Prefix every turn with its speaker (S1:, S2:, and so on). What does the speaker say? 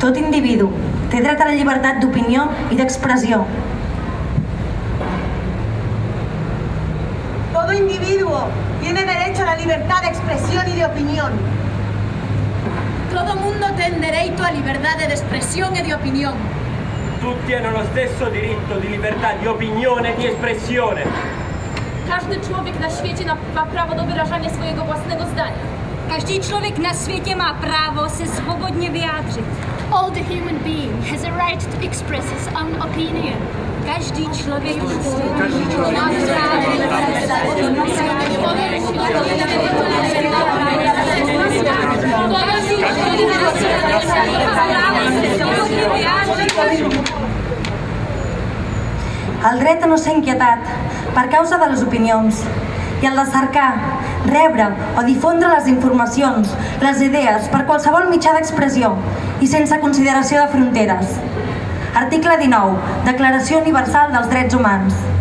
S1: Tot individu té dret a la llibertat d'opinió i d'expressió.
S2: Todo individuo tiene derecho a la libertad de expresión y de opinión.
S3: Todo mundo tiene derecho a libertà di espressione e di opinione.
S4: Tutti hanno lo stesso diritto di libertà di opinione e di espressione.
S3: Każdy człowiek na świecie ma prawo do wyrażania swojego własnego zdania.
S5: Každý člověk na světě má právo se svobodně vyjádřit.
S6: All the human being has a right to express his own opinion.
S5: Každý člověk má
S1: El dret a no ser inquietat per causa de les opinions i el de cercar, rebre o difondre les informacions, les idees per qualsevol mitjà d'expressió i sense consideració de fronteres. Article 19. Declaració Universal dels Drets Humans.